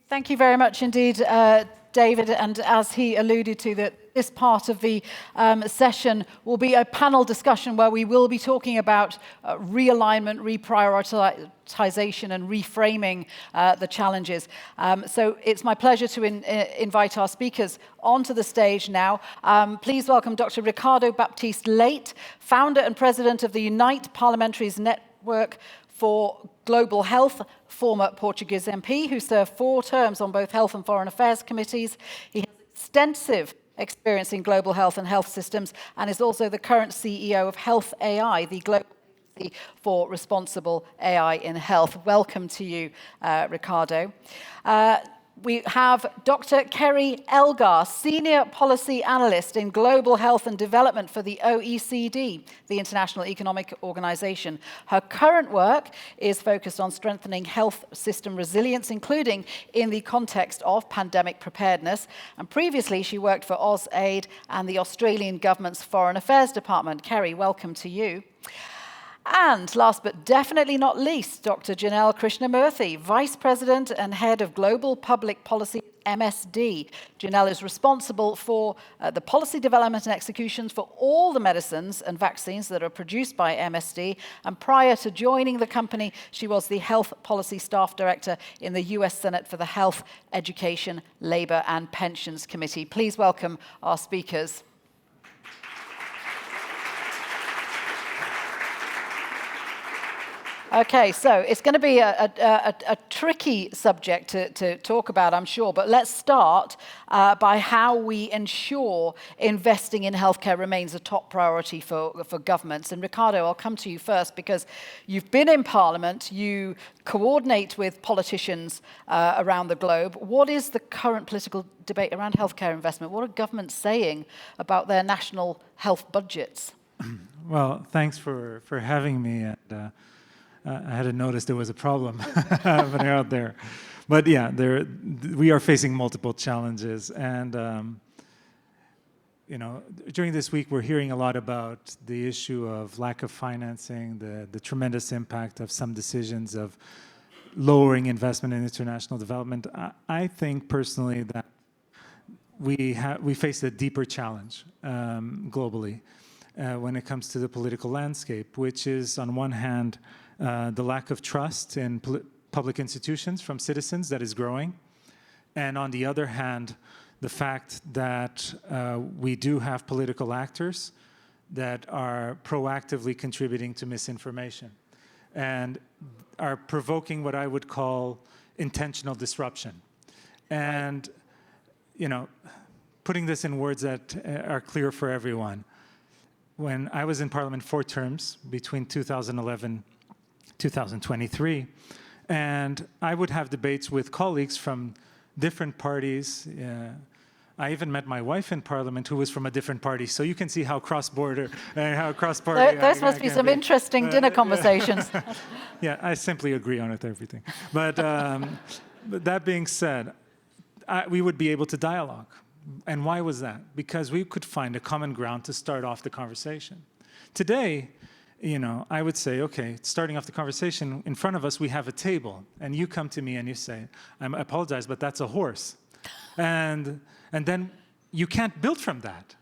Thank you very much indeed, David. And as he alluded to, that this part of the session will be a panel discussion where we will be talking about realignment, reprioritization, and reframing the challenges. So it's my pleasure to invite our speakers onto the stage now. Please welcome Dr. Ricardo Baptiste Leite, founder and president of the Unite Parliamentaries Network for Global Health, former Portuguese MP who served 4 terms on both Health and Foreign Affairs committees. He has extensive experience in global health and health systems and is also the current CEO of Health AI, the global agency for responsible AI in health. Welcome to you, Ricardo. We have Dr. Kerry Elgar, Senior Policy Analyst in Global Health and Development for the OECD, the International Economic Organization. Her current work is focused on strengthening health system resilience, including in the context of pandemic preparedness. And previously, she worked for AusAid and the Australian government's Foreign Affairs Department. Kerry, welcome to you. And last but definitely not least, Dr. Janelle Krishnamurthy, Vice President and Head of Global Public Policy at MSD. Janelle is responsible for the policy development and executions for all the medicines and vaccines that are produced by MSD. And prior to joining the company, she was the Health Policy Staff Director in the US Senate for the Health, Education, Labor and Pensions Committee. Please welcome our speakers. Okay, so it's going to be a tricky subject to talk about, I'm sure, but let's start by how we ensure investing in healthcare remains a top priority for governments. And Ricardo, I'll come to you first because you've been in Parliament, you coordinate with politicians around the globe. What is the current political debate around healthcare investment? What are governments saying about their national health budgets? Well, thanks for having me. And, I hadn't noticed there was a problem happening out there. But yeah, we are facing multiple challenges. And, during this week, we're hearing a lot about the issue of lack of financing, the tremendous impact of some decisions of lowering investment in international development. I think personally that we face a deeper challenge globally when it comes to the political landscape, which is on one hand, the lack of trust in public institutions from citizens that is growing. And on the other hand, the fact that we do have political actors that are proactively contributing to misinformation and are provoking what I would call intentional disruption. And, putting this in words that are clear for everyone, when I was in Parliament 4 terms between 2011 2023, and I would have debates with colleagues from different parties. I even met my wife in Parliament who was from a different party, so you can see how cross-border and how cross-party. Those must be some interesting dinner conversations. Yeah, I simply agree on everything. But that being said, we would be able to dialogue. And why was that? Because we could find a common ground to start off the conversation. Today, I would say, okay, starting off the conversation, in front of us, we have a table. And you come to me and you say, I apologize, but that's a horse. And then you can't build from that.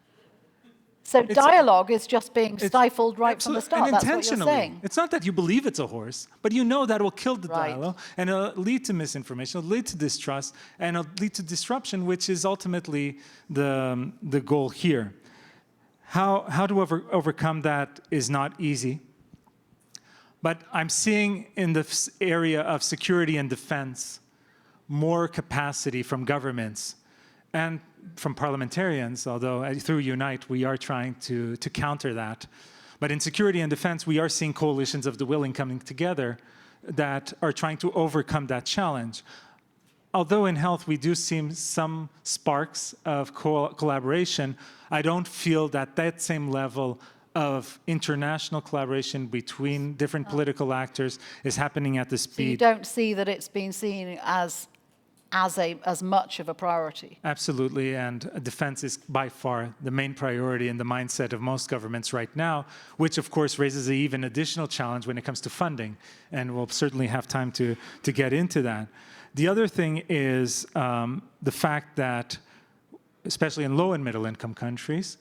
So dialogue is just being stifled right from the start. And that's what you're saying. It's not that you believe it's a horse, but you know that will kill the dialogue, and it'll lead to misinformation, it'll lead to distrust, and it'll lead to disruption, which is ultimately the goal here. How to overcome that is not easy. But I'm seeing in the area of security and defense more capacity from governments and from parliamentarians, although through Unite we are trying to counter that. But in security and defense, we are seeing coalitions of the willing coming together that are trying to overcome that challenge. Although in health we do see some sparks of collaboration, I don't feel that same level of international collaboration between different political actors is happening at the speed. So you don't see that it's been seen as much of a priority? Absolutely, and defense is by far the main priority in the mindset of most governments right now, which of course raises an even additional challenge when it comes to funding, and we'll certainly have time to get into that. The other thing is the fact that, especially in low and middle income countries,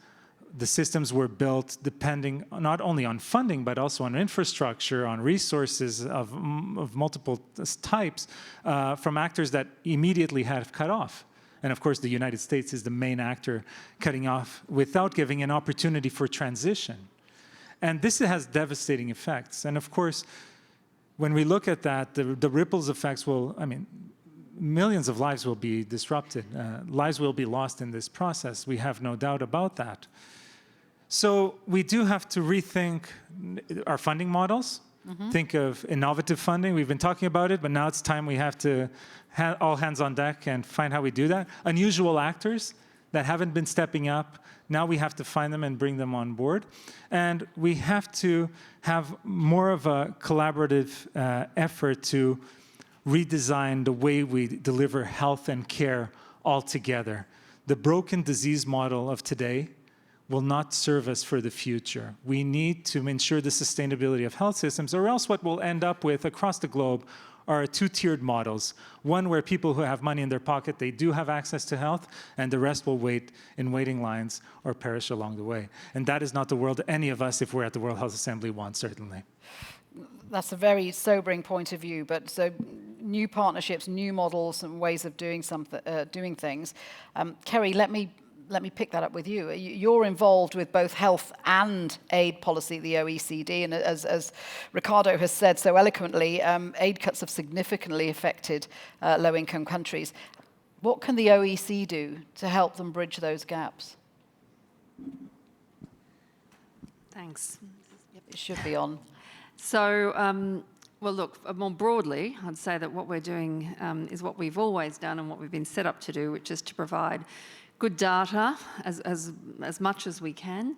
the systems were built depending not only on funding, but also on infrastructure, on resources of multiple types from actors that immediately have cut off. And of course, the United States is the main actor cutting off without giving an opportunity for transition. And this has devastating effects. And of course, when we look at that, the ripples effects will, I mean, millions of lives will be disrupted. Lives will be lost in this process. We have no doubt about that. So we do have to rethink our funding models, think of innovative funding. We've been talking about it, but now it's time we have to all hands on deck and find how we do that. Unusual actors that haven't been stepping up, now we have to find them and bring them on board. And we have to have more of a collaborative effort to redesign the way we deliver health and care altogether. The broken disease model of today will not serve us for the future. We need to ensure the sustainability of health systems, or else what we'll end up with across the globe are two-tiered models. One where people who have money in their pocket, they do have access to health, and the rest will wait in waiting lines or perish along the way. And that is not the world any of us, if we're at the World Health Assembly, want, certainly. That's a very sobering point of view, but so new partnerships, new models and ways of doing things. Kerry, let me pick that up with you. You're involved with both health and aid policy at the OECD, and as Ricardo has said so eloquently, aid cuts have significantly affected low-income countries. What can the OECD do to help them bridge those gaps? Thanks. It should be on. So, well, look, more broadly, I'd say that what we're doing is what we've always done and what we've been set up to do, which is to provide good data as much as we can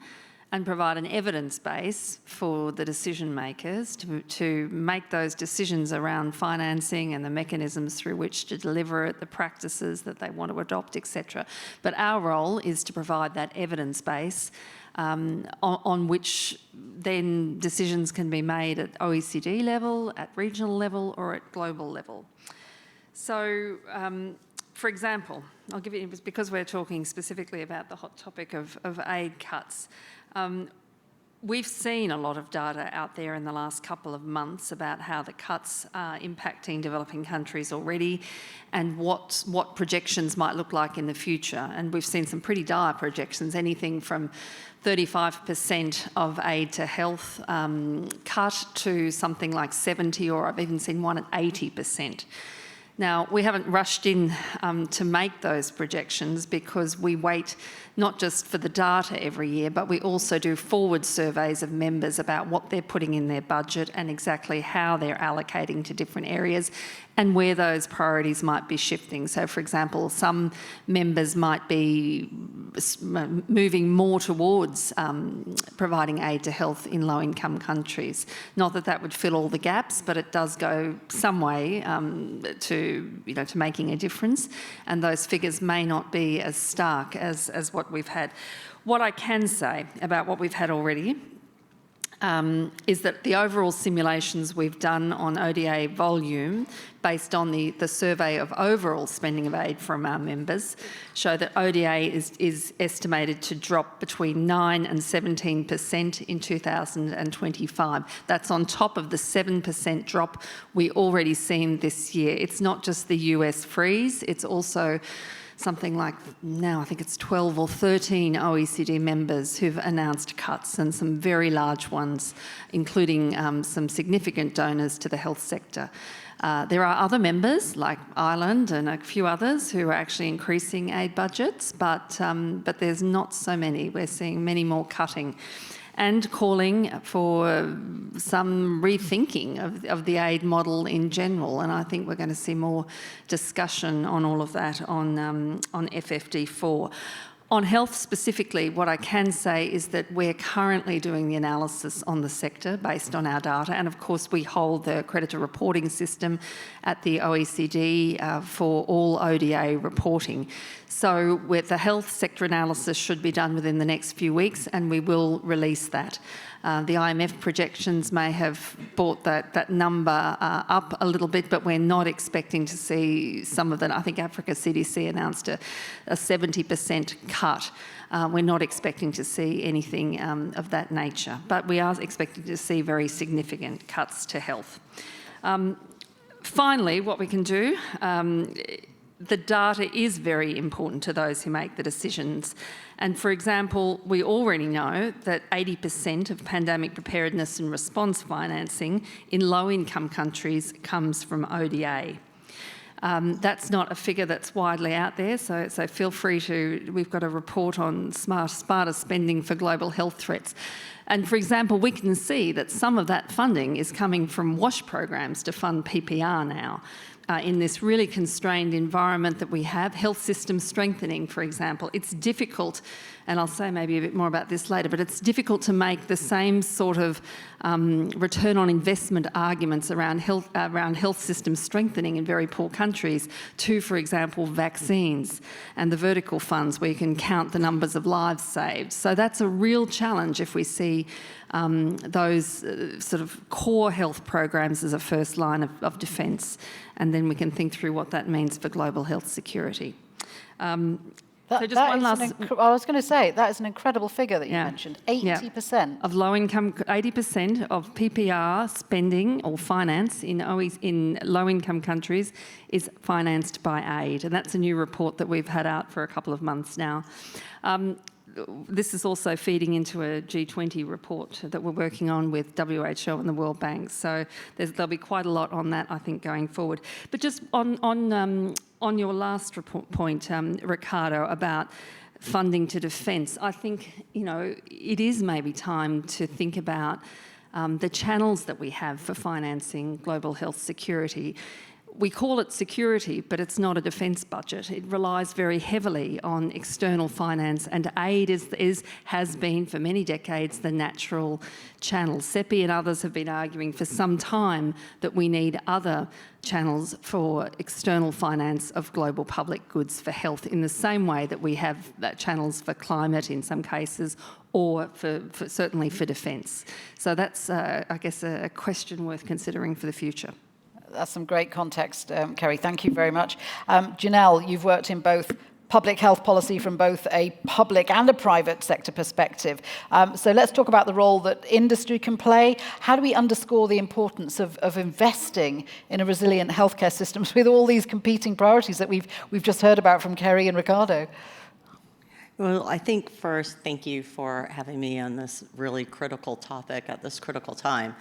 and provide an evidence base for the decision makers to make those decisions around financing and the mechanisms through which to deliver it, the practices that they want to adopt, etc. But our role is to provide that evidence base on which then decisions can be made at OECD level, at regional level, or at global level. So, for example, I'll give you, because we're talking specifically about the hot topic of aid cuts, we've seen a lot of data out there in the last couple of months about how the cuts are impacting developing countries already and what projections might look like in the future. And we've seen some pretty dire projections, anything from 35% of aid to health cut to something like 70, or I've even seen one at 80%. Now, we haven't rushed in to make those projections because we wait not just for the data every year, but we also do forward surveys of members about what they're putting in their budget and exactly how they're allocating to different areas and where those priorities might be shifting. So, for example, some members might be moving more towards providing aid to health in low-income countries. Not that that would fill all the gaps, but it does go some way to making a difference. And those figures may not be as stark as what we've had. What I can say about what we've had already is that the overall simulations we've done on ODA volume, based on the survey of overall spending of aid from our members, show that ODA is estimated to drop between 9 and 17% in 2025. That's on top of the 7% drop we already seen this year. It's not just the US freeze, it's also something like, now I think it's 12 or 13 OECD members who've announced cuts, and some very large ones, including some significant donors to the health sector. There are other members like Ireland and a few others who are actually increasing aid budgets, but there's not so many. We're seeing many more cutting and calling for some rethinking of the aid model in general. And I think we're going to see more discussion on all of that on FFD4. On health specifically, what I can say is that we're currently doing the analysis on the sector based on our data, and of course we hold the creditor reporting system at the OECD for all ODA reporting. So the health sector analysis should be done within the next few weeks, and we will release that. The IMF projections may have brought that number up a little bit, but we're not expecting to see some of that. I think Africa CDC announced a 70% cut. We're not expecting to see anything of that nature, but we are expecting to see very significant cuts to health. Finally, what we can do, the data is very important to those who make the decisions. And for example, we already know that 80% of pandemic preparedness and response financing in low-income countries comes from ODA. That's not a figure that's widely out there, so feel free to, we've got a report on smarter spending for global health threats. And for example, we can see that some of that funding is coming from WASH programs to fund PPR now. In this really constrained environment that we have, health system strengthening, for example, it's difficult, and I'll say maybe a bit more about this later, but it's difficult to make the same sort of return on investment arguments around health system strengthening in very poor countries to, for example, vaccines and the vertical funds where you can count the numbers of lives saved. So that's a real challenge if we see those sort of core health programs as a first line of defence, and then we can think through what that means for global health security. So just one last... I was going to say, that is an incredible figure that you mentioned, 80%. Of low-income, 80% of PPR spending or finance in low-income countries is financed by aid, and that's a new report that we've had out for a couple of months now. This is also feeding into a G20 report that we're working on with WHO and the World Bank. So there'll be quite a lot on that, I think, going forward. But just on your last point, Ricardo, about funding to defence, I think, it is maybe time to think about the channels that we have for financing global health security. We call it security, but it's not a defence budget. It relies very heavily on external finance, and aid has been for many decades the natural channel. CEPI and others have been arguing for some time that we need other channels for external finance of global public goods for health, in the same way that we have channels for climate in some cases, or certainly for defence. So that's, I guess, a question worth considering for the future. That's some great context, Kerry. Thank you very much. Janelle, you've worked in both public health policy from both a public and a private sector perspective. So let's talk about the role that industry can play. How do we underscore the importance of investing in a resilient healthcare systems with all these competing priorities that we've just heard about from Kerry and Ricardo? Well, I think first, thank you for having me on this really critical topic at this critical time.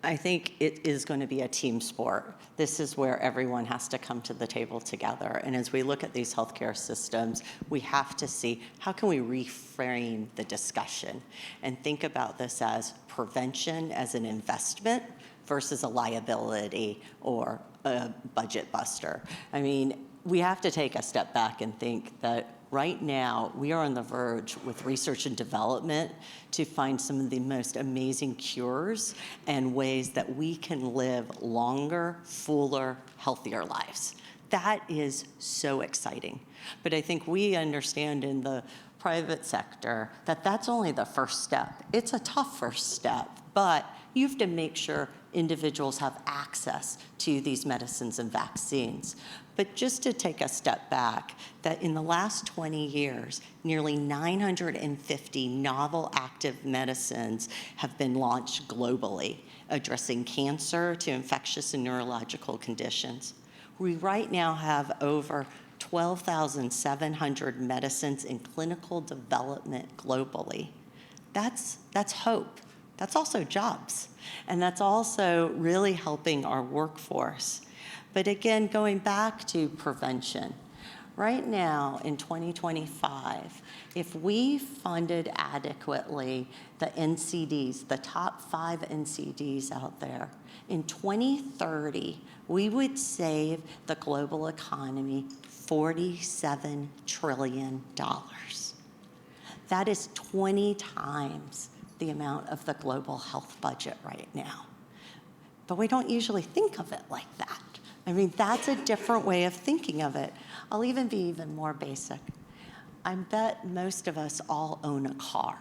I think it is going to be a team sport. This is where everyone has to come to the table together. And as we look at these healthcare systems, we have to see how can we reframe the discussion and think about this as prevention as an investment versus a liability or a budget buster. I mean, we have to take a step back and think that right now, we are on the verge with research and development to find some of the most amazing cures and ways that we can live longer, fuller, healthier lives. That is so exciting. But I think we understand in the private sector that that's only the first step. It's a tough first step, but you have to make sure individuals have access to these medicines and vaccines. But just to take a step back, that in the last 20 years, nearly 950 novel active medicines have been launched globally, addressing cancer to infectious and neurological conditions. We right now have over 12,700 medicines in clinical development globally. That's hope. That's also jobs. And that's also really helping our workforce. But again, going back to prevention, right now in 2025, if we funded adequately the NCDs, the top 5 NCDs out there, in 2030, we would save the global economy $47 trillion. That is 20 times the amount of the global health budget right now. But we don't usually think of it like that. I mean, that's a different way of thinking of it. I'll even be even more basic. I bet most of us all own a car.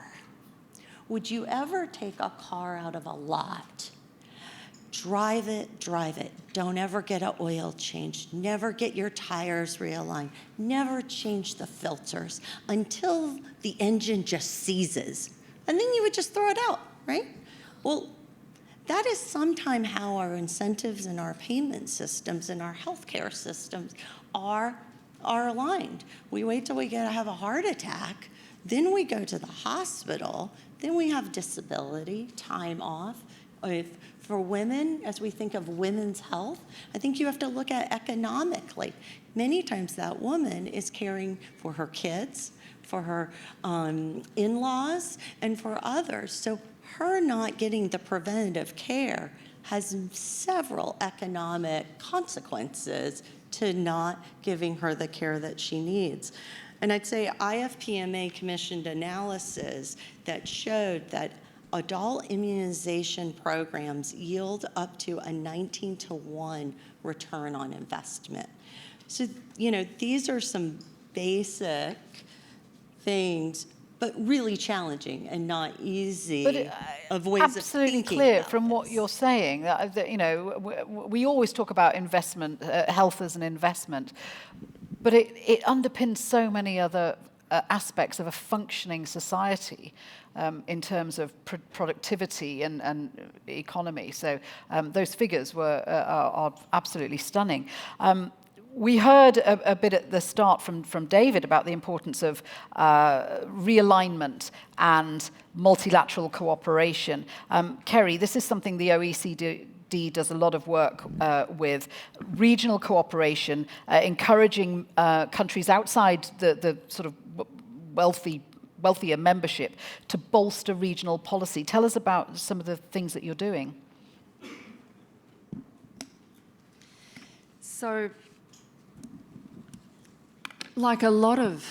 would you ever take a car out of a lot? Drive it. Don't ever get an oil change. Never get your tires realigned. Never change the filters until the engine just seizes. And then you would just throw it out, right? Well, that is sometimes how our incentives and our payment systems and our healthcare systems are aligned. We wait till we have a heart attack, then we go to the hospital, then we have disability, time off. For women, as we think of women's health, I think you have to look at economically. Many times that woman is caring for her kids, for her in-laws, and for others. So her not getting the preventative care has several economic consequences to not giving her the care that she needs. And I'd say IFPMA commissioned analysis that showed that adult immunization programs yield up to a 19-to-1 return on investment. So, these are some basic things, but really challenging and not easy of ways of thinking. Absolutely clear about from this. what you're saying that we always talk about investment, health as an investment, but it underpins so many other aspects of a functioning society in terms of productivity and economy. So those figures are absolutely stunning. We heard a bit at the start from David about the importance of realignment and multilateral cooperation. Kerry, this is something the OECD does a lot of work with, regional cooperation, encouraging countries outside the sort of wealthier membership to bolster regional policy. Tell us about some of the things that you're doing. So, like a lot of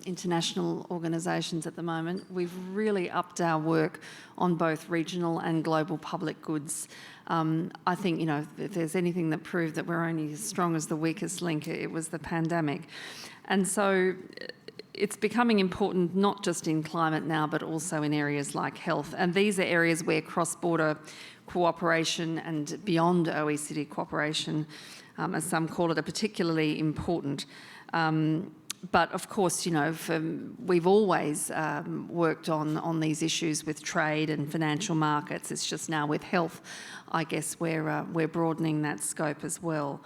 international organisations at the moment, we've really upped our work on both regional and global public goods. I think, if there's anything that proved that we're only as strong as the weakest link, it was the pandemic. And so it's becoming important not just in climate now, but also in areas like health. And these are areas where cross-border cooperation and beyond OECD cooperation, as some call it, are particularly important. But of course, we've always worked on these issues with trade and financial markets. It's just now with health, I guess, we're broadening that scope as well.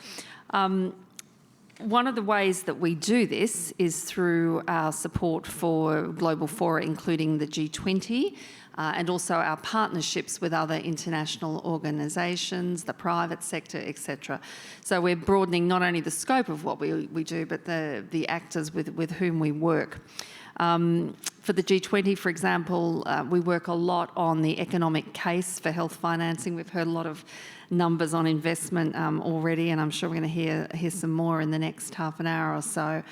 One of the ways that we do this is through our support for global fora, including the G20, and also our partnerships with other international organisations, the private sector, etc. So we're broadening not only the scope of what we do, but the actors with whom we work. For the G20, for example, we work a lot on the economic case for health financing. We've heard a lot of numbers on investment already, and I'm sure we're going to hear some more in the next half an hour or so.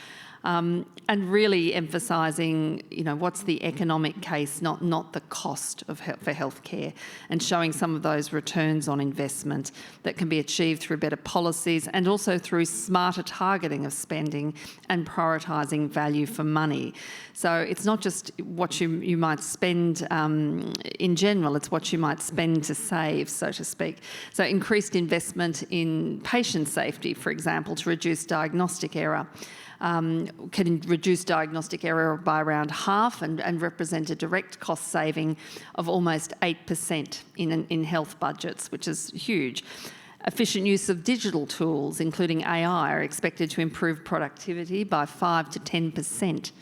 And really emphasising, what's the economic case, not the cost for healthcare, and showing some of those returns on investment that can be achieved through better policies and also through smarter targeting of spending and prioritising value for money. So it's not just what you might spend in general, it's what you might spend to save, so to speak. So increased investment in patient safety, for example, to reduce diagnostic error. Can reduce diagnostic error by around half and represent a direct cost saving of almost 8% in health budgets, which is huge. Efficient use of digital tools, including AI, are expected to improve productivity by 5 to 10%.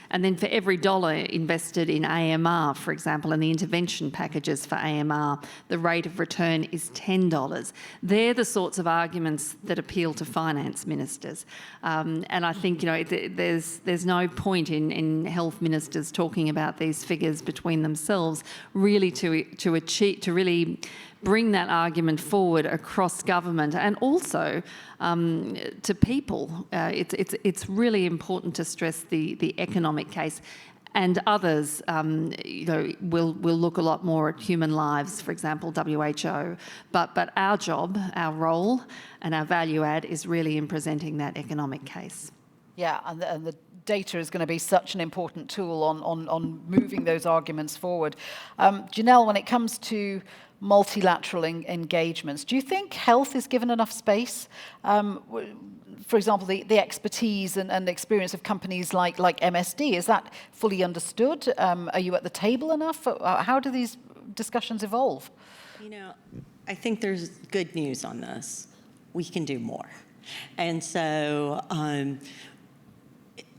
And then for every dollar invested in AMR, for example, in the intervention packages for AMR, the rate of return is $10. They're the sorts of arguments that appeal to finance ministers. And I think, there's no point in health ministers talking about these figures between themselves, really to really bring that argument forward across government and also to people. It's really important to stress the economic case, and others will look a lot more at human lives, for example, WHO. But our job, our role and our value add is really in presenting that economic case. Yeah, and the data is going to be such an important tool on moving those arguments forward. Janelle, when it comes to multilateral engagements, do you think health is given enough space? For example, the expertise and experience of companies like MSD, is that fully understood? Are you at the table enough? How do these discussions evolve? You know, I think there's good news on this. We can do more. And so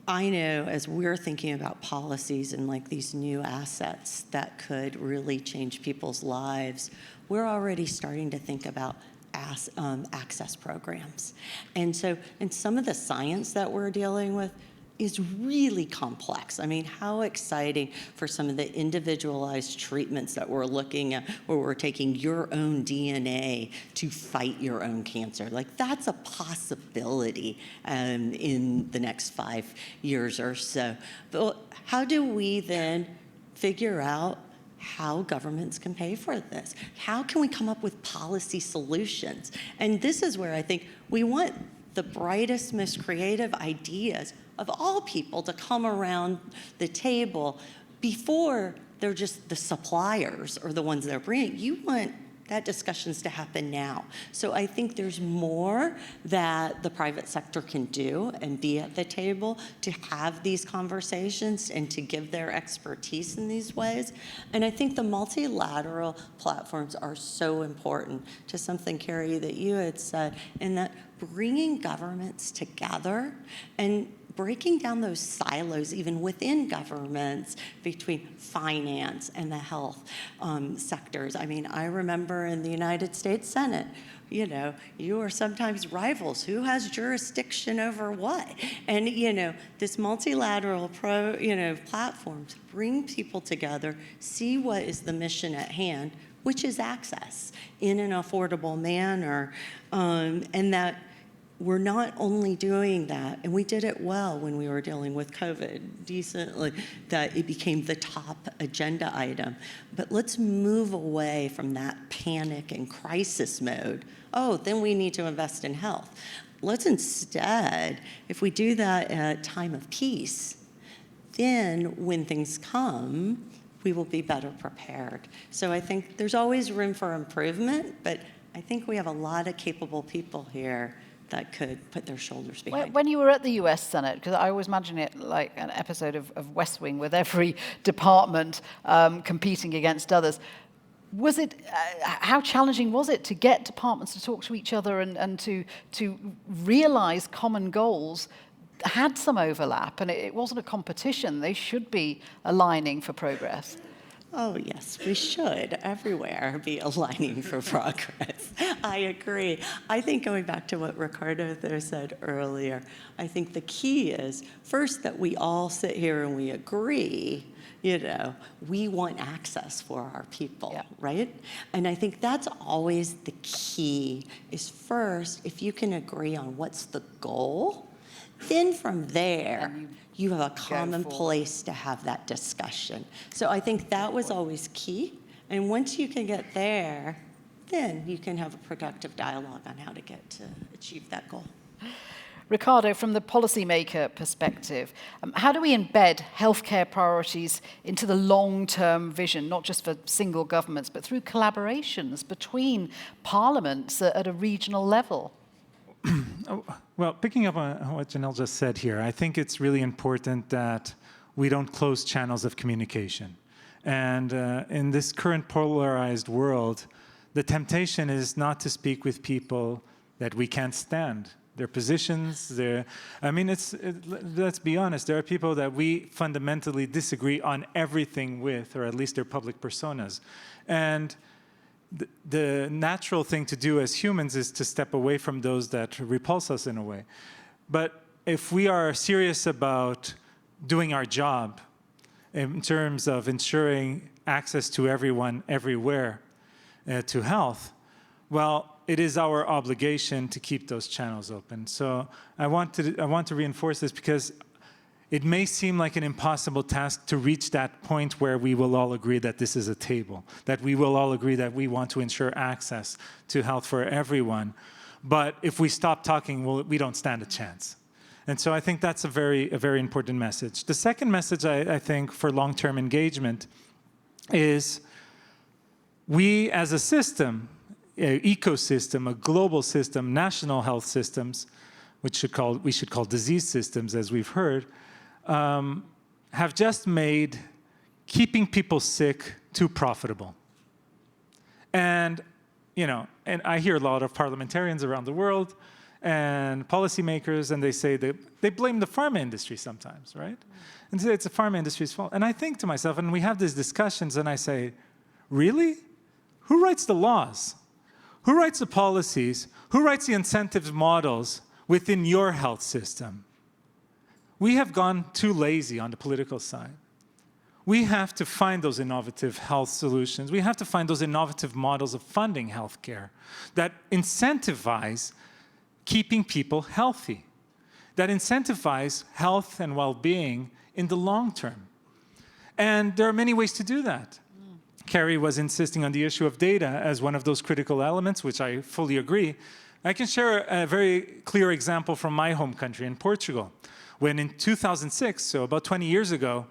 I know as we're thinking about policies and like these new assets that could really change people's lives, we're already starting to think about access programs. And so, and some of the science that we're dealing with is really complex. I mean, how exciting for some of the individualized treatments that we're looking at, where we're taking your own DNA to fight your own cancer. Like, that's a possibility in the next 5 years or so. But how do we then figure out how governments can pay for this? How can we come up with policy solutions? And this is where I think we want the brightest, most creative ideas of all people to come around the table before they're just the suppliers or the ones they're bringing. You want that discussions to happen now. So I think there's more that the private sector can do and be at the table to have these conversations and to give their expertise in these ways. And I think the multilateral platforms are so important to something, Carrie, that you had said, in that bringing governments together and breaking down those silos even within governments between finance and the health sectors. I mean, I remember in the United States Senate, you know, you are sometimes rivals. Who has jurisdiction over what? And, you know, this multilateral platforms bring people together, see what is the mission at hand, which is access in an affordable manner, and that we're not only doing that, and we did it well when we were dealing with COVID, decently, that it became the top agenda item. But let's move away from that panic and crisis mode. Oh, then we need to invest in health. Let's instead, if we do that at a time of peace, then when things come, we will be better prepared. So I think there's always room for improvement, but I think we have a lot of capable people here that could put their shoulders behind it. When you were at the US Senate, because I always imagine it like an episode of West Wing with every department competing against others, was it, how challenging was it to get departments to talk to each other and to realize common goals had some overlap, and it wasn't a competition? They should be aligning for progress. Oh, yes, we should everywhere be aligning for progress. I agree. I think going back to what Ricardo there said earlier, I think the key is first that we all sit here and we agree, you know, we want access for our people, yeah, right? And I think that's always the key is first, if you can agree on what's the goal, then from there, you have a common place to have that discussion. So I think that was always key. And once you can get there, then you can have a productive dialogue on how to get to achieve that goal. Ricardo, from the policymaker perspective, how do we embed healthcare priorities into the long-term vision, not just for single governments, but through collaborations between parliaments at a regional level? Well, picking up on what Janelle just said here, I think it's really important that we don't close channels of communication. And in this current polarized world, the temptation is not to speak with people that we can't stand. Their positions, let's be honest, there are people that we fundamentally disagree on everything with, or at least their public personas. And the natural thing to do as humans is to step away from those that repulse us in a way. But if we are serious about doing our job in terms of ensuring access to everyone, everywhere, to health, well, it is our obligation to keep those channels open. So I want to reinforce this because it may seem like an impossible task to reach that point where we will all agree that this is a table, that we will all agree that we want to ensure access to health for everyone. But if we stop talking, well, we don't stand a chance. And so I think that's a very important message. The second message, I think, for long-term engagement is we as a system, an ecosystem, a global system, national health systems, which we should call disease systems, as we've heard, have just made keeping people sick too profitable. And, and I hear a lot of parliamentarians around the world and policymakers, and they say they blame the pharma industry sometimes, right? And say it's the pharma industry's fault. And I think to myself, and we have these discussions, and I say, really? Who writes the laws? Who writes the policies? Who writes the incentives models within your health system? We have gone too lazy on the political side. We have to find those innovative health solutions. We have to find those innovative models of funding healthcare that incentivize keeping people healthy, that incentivize health and well-being in the long term. And there are many ways to do that. Carrie was insisting on the issue of data as one of those critical elements, which I fully agree. I can share a very clear example from my home country in Portugal, when in 2006, so about 20 years ago,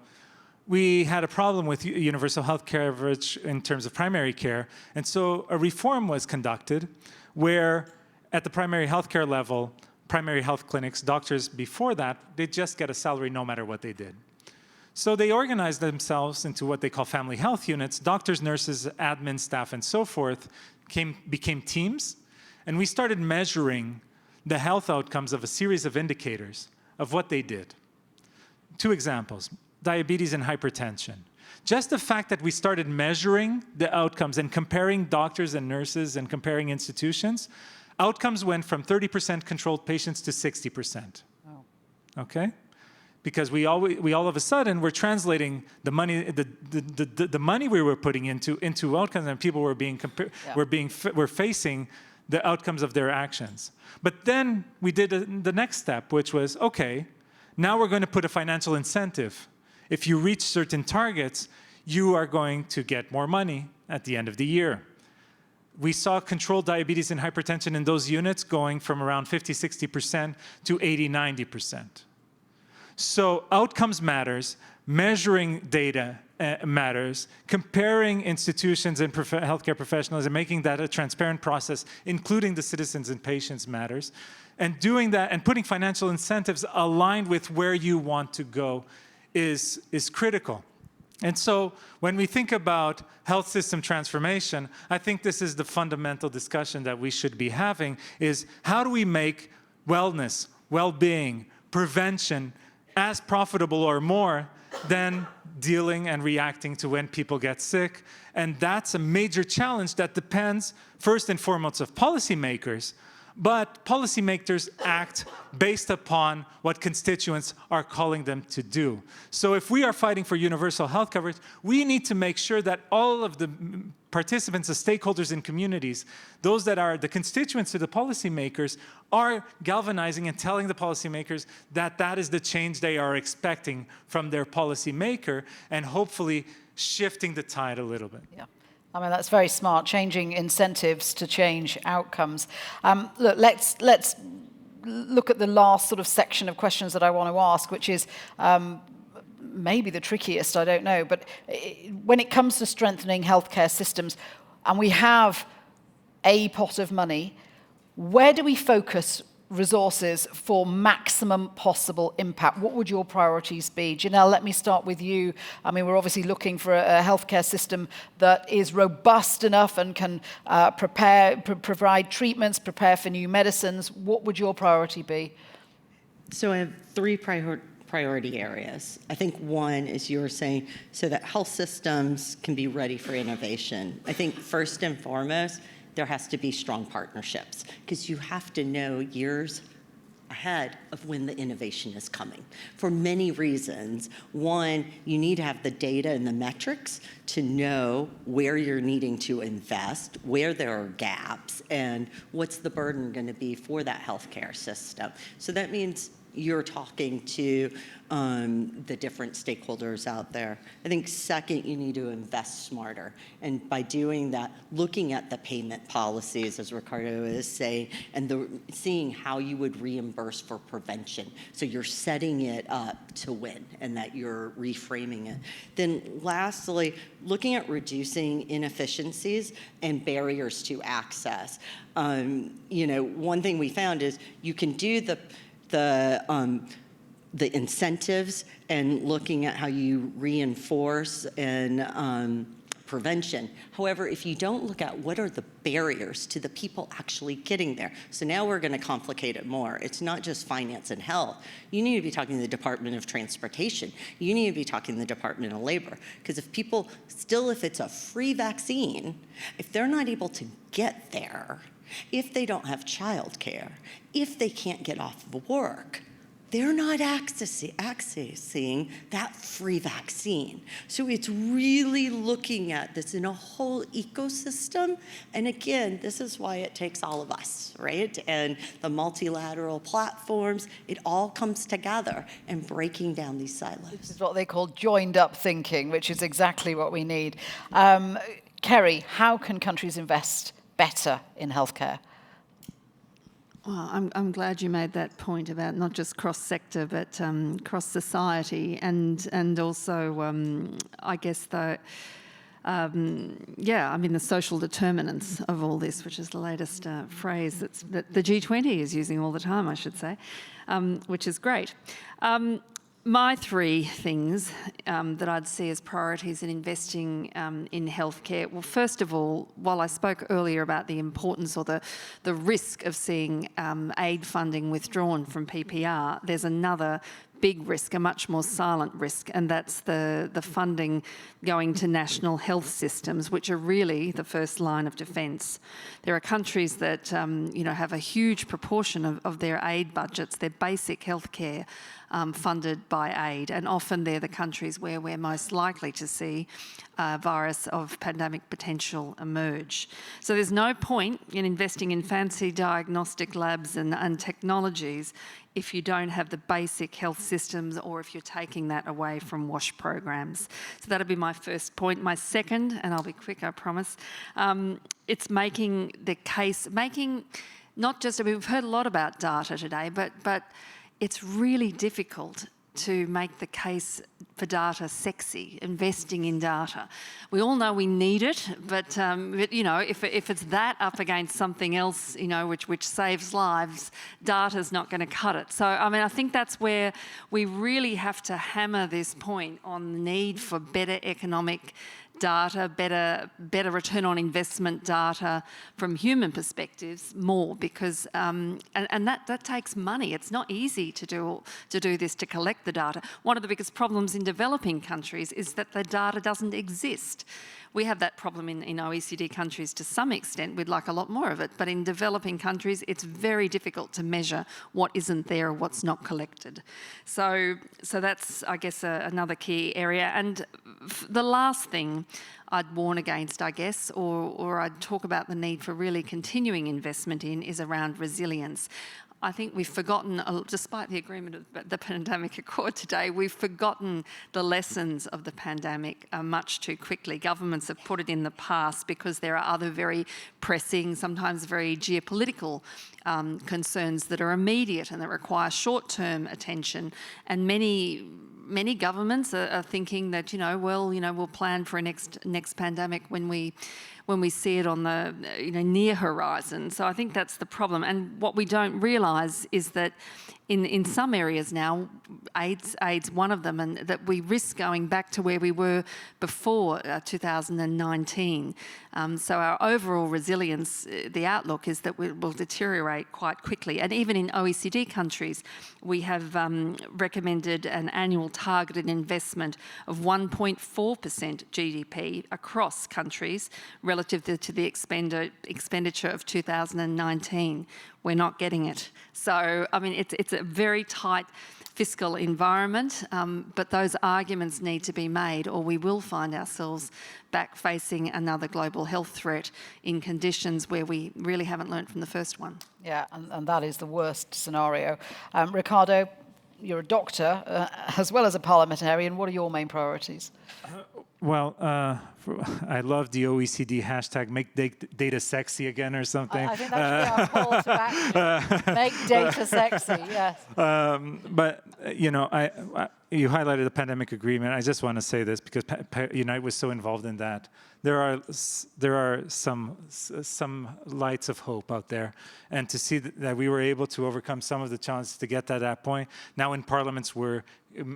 we had a problem with universal health coverage in terms of primary care. And so a reform was conducted where at the primary health care level, primary health clinics, doctors before that, they just get a salary no matter what they did. So they organized themselves into what they call family health units. Doctors, nurses, admin staff, and so forth became teams. And we started measuring the health outcomes of a series of indicators of what they did. 2 examples, diabetes and hypertension. Just the fact that we started measuring the outcomes and comparing doctors and nurses and comparing institutions, outcomes went from 30% controlled patients to 60%. Wow. Okay? Because we all of a sudden were translating the money, the money we were putting into outcomes, and people were facing the outcomes of their actions. But then we did the next step, which was, okay, now we're going to put a financial incentive. If you reach certain targets, you are going to get more money at the end of the year. We saw controlled diabetes and hypertension in those units going from around 50-60% to 80-90%. So outcomes matters, measuring data matters, comparing institutions and healthcare professionals and making that a transparent process, including the citizens and patients, matters. And doing that and putting financial incentives aligned with where you want to go is critical. And so when we think about health system transformation, I think this is the fundamental discussion that we should be having, is how do we make wellness, well-being, prevention as profitable or more than dealing and reacting to when people get sick. And that's a major challenge that depends first and foremost of policymakers, but policymakers act based upon what constituents are calling them to do. So if we are fighting for universal health coverage, we need to make sure that all of the participants, the stakeholders in communities, those that are the constituents to the policymakers, are galvanizing and telling the policymakers that that is the change they are expecting from their policymaker, and hopefully shifting the tide a little bit. Yeah. I mean, that's very smart, changing incentives to change outcomes. Look, let's look at the last sort of section of questions that I want to ask, which is maybe the trickiest, I don't know. But when it comes to strengthening healthcare systems, and we have a pot of money, where do we focus resources for maximum possible impact? What would your priorities be? Janelle, let me start with you. I mean, we're obviously looking for a healthcare system that is robust enough and can provide treatments, prepare for new medicines. What would your priority be? So I have 3 priority areas. I think one is you were saying, so that health systems can be ready for innovation. I think first and foremost, there has to be strong partnerships, because you have to know years ahead of when the innovation is coming for many reasons. One, you need to have the data and the metrics to know where you're needing to invest, where there are gaps, and what's the burden going to be for that healthcare system. So that means you're talking to the different stakeholders out there. I think second, you need to invest smarter. And by doing that, looking at the payment policies, as Ricardo is saying, and seeing how you would reimburse for prevention. So you're setting it up to win and that you're reframing it. Then lastly, looking at reducing inefficiencies and barriers to access. One thing we found is you can do the incentives and looking at how you reinforce and prevention. However, if you don't look at what are the barriers to the people actually getting there. So now we're going to complicate it more. It's not just finance and health. You need to be talking to the Department of Transportation. You need to be talking to the Department of Labor. Because if it's a free vaccine, if they're not able to get there, if they don't have childcare, if they can't get off of work, they're not accessing that free vaccine. So it's really looking at this in a whole ecosystem. And again, this is why it takes all of us, right? And the multilateral platforms, it all comes together and breaking down these silos. This is what they call joined up thinking, which is exactly what we need. Kerry, how can countries invest better in healthcare? Well, I'm glad you made that point about not just cross-sector, but cross society, and also, I guess, the social determinants of all this, which is the latest phrase that the G20 is using all the time, I should say, which is great. My three things that I'd see as priorities in investing in healthcare. Well, first of all, while I spoke earlier about the importance or the risk of seeing aid funding withdrawn from PPR, there's another big risk, a much more silent risk, and that's the funding going to national health systems, which are really the first line of defence. There are countries that have a huge proportion of their aid budgets, their basic healthcare, funded by aid, and often they're the countries where we're most likely to see a virus of pandemic potential emerge. So there's no point in investing in fancy diagnostic labs and technologies if you don't have the basic health systems or if you're taking that away from WASH programs. So that'll be my first point. My second, and I'll be quick, I promise, it's making the case, not just, we've heard a lot about data today, but it's really difficult to make the case for data sexy, investing in data. We all know we need it, but if it's that up against something else, which saves lives, data's not going to cut it. So, I think that's where we really have to hammer this point on the need for better economic data, better return on investment data from human perspectives more, because and that takes money. It's not easy to do this, to collect the data. One of the biggest problems in developing countries is that the data doesn't exist. We have that problem in OECD countries to some extent. We'd like a lot more of it. But in developing countries, it's very difficult to measure what isn't there or what's not collected. So that's, I guess, another key area. And the last thing I'd warn against, I guess, or I'd talk about the need for really continuing investment in, is around resilience. I think we've forgotten, despite the agreement of the pandemic accord today, we've forgotten the lessons of the pandemic much too quickly. Governments have put it in the past because there are other very pressing, sometimes very geopolitical concerns that are immediate and that require short-term attention. And many governments are thinking that, we'll plan for a next pandemic when we see it on the near horizon. So I think that's the problem. And what we don't realise is that in some areas now, AIDS one of them, and that we risk going back to where we were before 2019. So our overall resilience, the outlook is that we will deteriorate quite quickly. And even in OECD countries, we have recommended an annual targeted investment of 1.4% GDP across countries relative to the expenditure of 2019. We're not getting it. So, it's a very tight fiscal environment, but those arguments need to be made, or we will find ourselves back facing another global health threat in conditions where we really haven't learnt from the first one. Yeah, and that is the worst scenario. Ricardo, you're a doctor as well as a parliamentarian. What are your main priorities? Well, I love the OECD hashtag make data sexy again or something. I think that should be our call to action. Make data sexy, yes. But, you know, you highlighted the pandemic agreement. I just want to say this because Unite was so involved in that. There are some lights of hope out there. And to see that we were able to overcome some of the challenges to get to that point. Now in parliaments, we're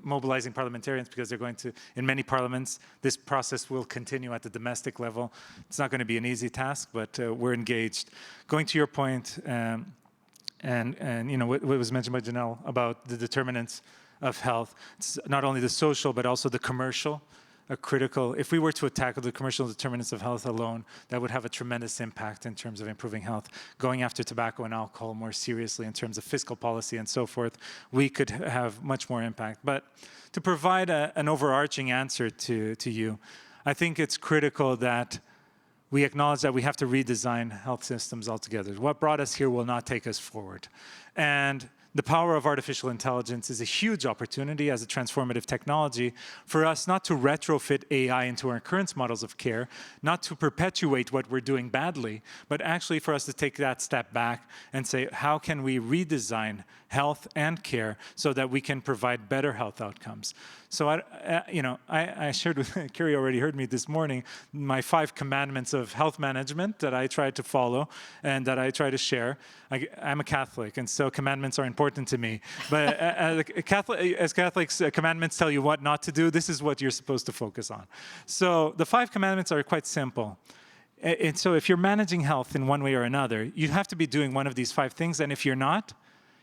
mobilizing parliamentarians because they're going to, in many parliaments, this process will continue at the domestic level. It's not going to be an easy task, but we're engaged. Going to your point, and you know what was mentioned by Janelle about the determinants of health, it's not only the social but also the commercial. Critical. If we were to tackle the commercial determinants of health alone, that would have a tremendous impact in terms of improving health. Going after tobacco and alcohol more seriously in terms of fiscal policy and so forth, we could have much more impact. But to provide an overarching answer to you, I think it's critical that we acknowledge that we have to redesign health systems altogether. What brought us here will not take us forward. And the power of artificial intelligence is a huge opportunity as a transformative technology for us not to retrofit AI into our current models of care, not to perpetuate what we're doing badly, but actually for us to take that step back and say, how can we redesign health and care so that we can provide better health outcomes? So, I shared with, Carrie already heard me this morning, my 5 commandments of health management that I try to follow and that I try to share. I'm a Catholic, and so commandments are important to me. But as Catholics, commandments tell you what not to do. This is what you're supposed to focus on. So the 5 commandments are quite simple. And so if you're managing health in one way or another, you have to be doing one of these 5 things. And if you're not,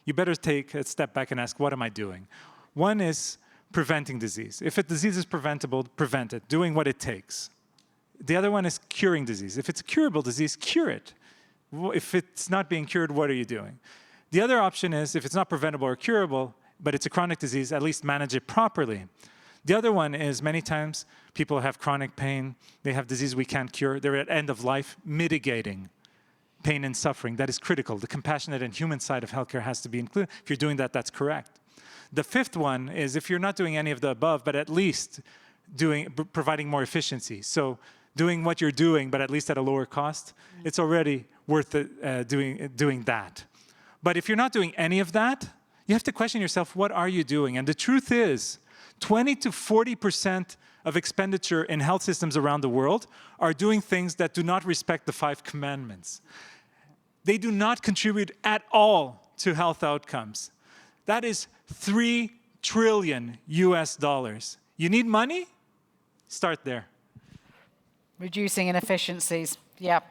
you better take a step back and ask, what am I doing? One is preventing disease. If a disease is preventable, prevent it, doing what it takes. The other one is curing disease. If it's a curable disease, cure it. If it's not being cured, what are you doing? The other option is, if it's not preventable or curable, but it's a chronic disease, at least manage it properly. The other one is many times people have chronic pain, they have disease we can't cure, they're at end of life, mitigating pain and suffering. That is critical. The compassionate and human side of healthcare has to be included. If you're doing that, that's correct. The 5th one is if you're not doing any of the above, but at least providing more efficiency. So doing what you're doing, but at least at a lower cost, it's already worth it, doing that. But if you're not doing any of that, you have to question yourself, what are you doing? And the truth is, 20 to 40% of expenditure in health systems around the world are doing things that do not respect the 5 commandments. They do not contribute at all to health outcomes. That is $3 trillion US. You need money? Start there. Reducing inefficiencies, yeah.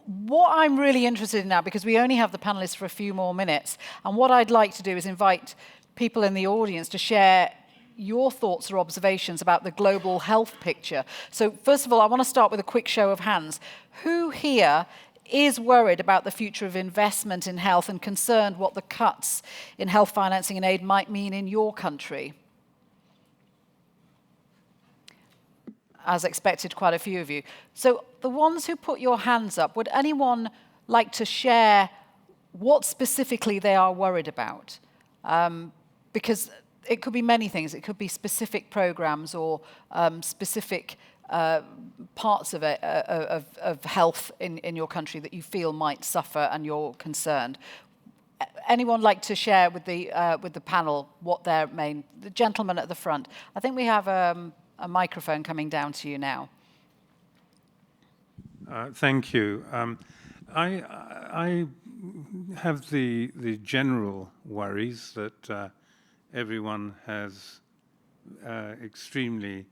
What I'm really interested in now, because we only have the panelists for a few more minutes, and what I'd like to do is invite people in the audience to share your thoughts or observations about the global health picture. So first of all, I want to start with a quick show of hands. Who here is worried about the future of investment in health and concerned what the cuts in health financing and aid might mean in your country? As expected, quite a few of you. So the ones who put your hands up, would anyone like to share what specifically they are worried about? Because it could be many things. It could be specific programs or specific parts of it, of health in your country that you feel might suffer and you're concerned. Anyone like to share with the panel what their main? The gentleman at the front. I think we have a microphone coming down to you now. Thank you. I have the general worries that everyone has extremely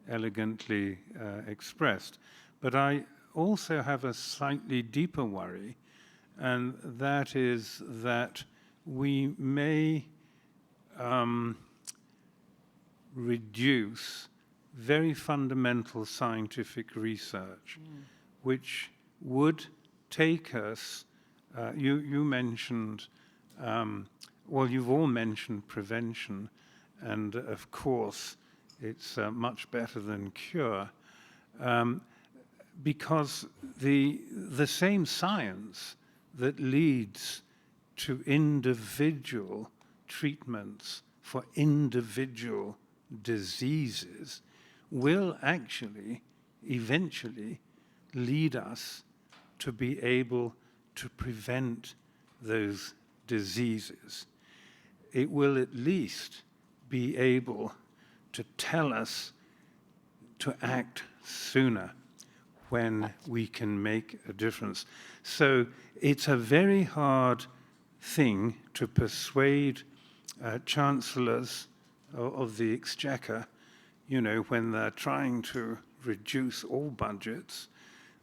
elegantly expressed. But I also have a slightly deeper worry, and that is that we may reduce very fundamental scientific research, which would take us, you mentioned, well, you've all mentioned prevention, and of course, it's much better than cure, because the same science that leads to individual treatments for individual diseases will actually eventually lead us to be able to prevent those diseases. It will at least be able to tell us to act sooner when we can make a difference. So it's a very hard thing to persuade chancellors of the Exchequer, when they're trying to reduce all budgets,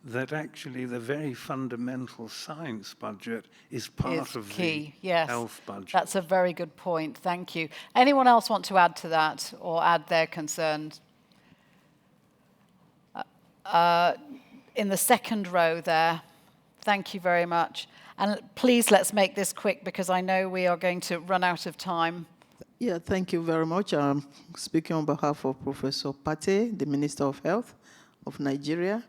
that actually the very fundamental science budget is part of key. the Yes. health budget. That's a very good point. Thank you. Anyone else want to add to that or add their concerns? In the second row there. Thank you very much. And please let's make this quick because I know we are going to run out of time. Yeah, thank you very much. I'm speaking on behalf of Professor Pate, the Minister of Health of Nigeria.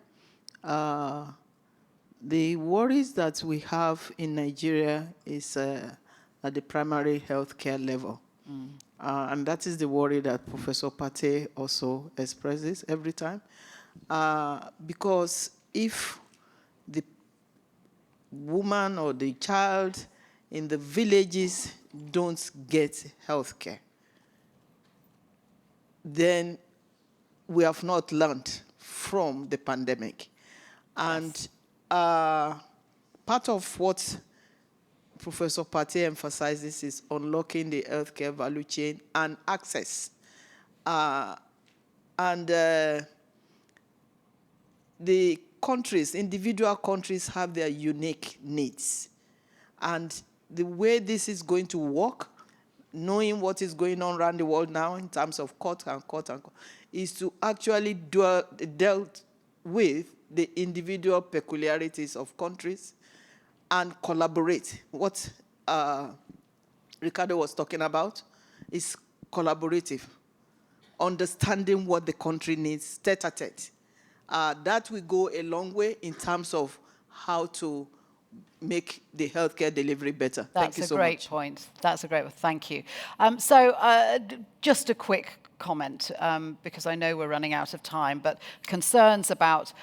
The worries that we have in Nigeria is at the primary healthcare level. And that is the worry that Professor Pate also expresses every time. Because if the woman or the child in the villages don't get health care, then we have not learned from the pandemic. And part of what Professor Pate emphasizes is unlocking the healthcare value chain and access. The countries, individual countries have their unique needs. And the way this is going to work, knowing what is going on around the world now in terms of cut, is to actually dealt with the individual peculiarities of countries and collaborate. What Ricardo was talking about is collaborative, understanding what the country needs tete-a-tete. That will go a long way in terms of how to make the healthcare delivery better. Thank you so much. That's a great point. That's a great one. Thank you. Just a quick comment, because I know we're running out of time, but concerns about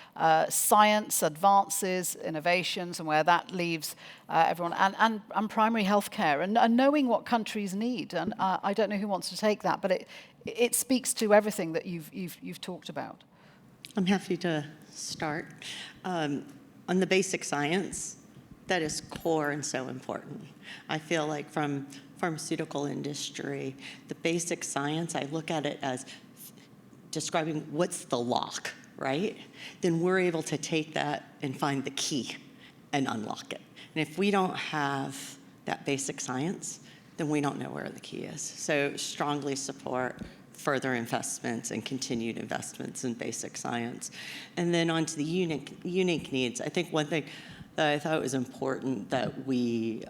science, advances, innovations, and where that leaves everyone, and primary healthcare, and knowing what countries need. And I don't know who wants to take that, but it speaks to everything that you've talked about. I'm happy to start. On the basic science, that is core and so important. I feel like from pharmaceutical industry, the basic science, I look at it as describing what's the lock, right? Then we're able to take that and find the key and unlock it. And if we don't have that basic science, then we don't know where the key is. So strongly support further investments and continued investments in basic science. And then on to the unique needs. I think one thing that I thought was important that we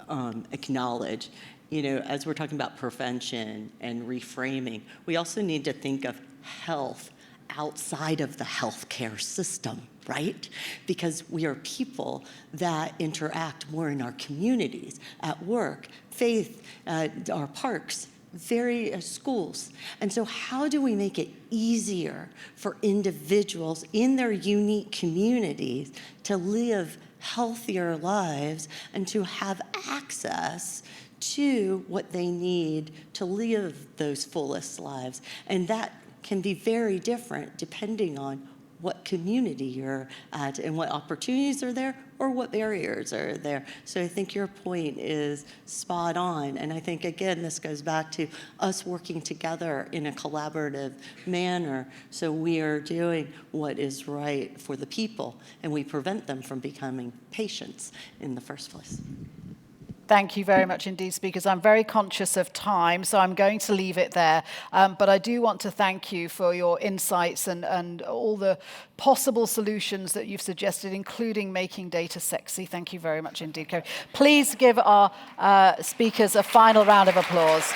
acknowledge, as we're talking about prevention and reframing, we also need to think of health outside of the healthcare system, right? Because we are people that interact more in our communities, at work, faith, our parks, various schools. And so how do we make it easier for individuals in their unique communities to live healthier lives and to have access to what they need to live those fullest lives? And that can be very different depending on what community you're at and what opportunities are there or what barriers are there. So I think your point is spot on. And I think, again, this goes back to us working together in a collaborative manner so we are doing what is right for the people and we prevent them from becoming patients in the first place. Thank you very much indeed, speakers. I'm very conscious of time, so I'm going to leave it there. But I do want to thank you for your insights and all the possible solutions that you've suggested, including making data sexy. Thank you very much indeed, Kerry. Please give our speakers a final round of applause.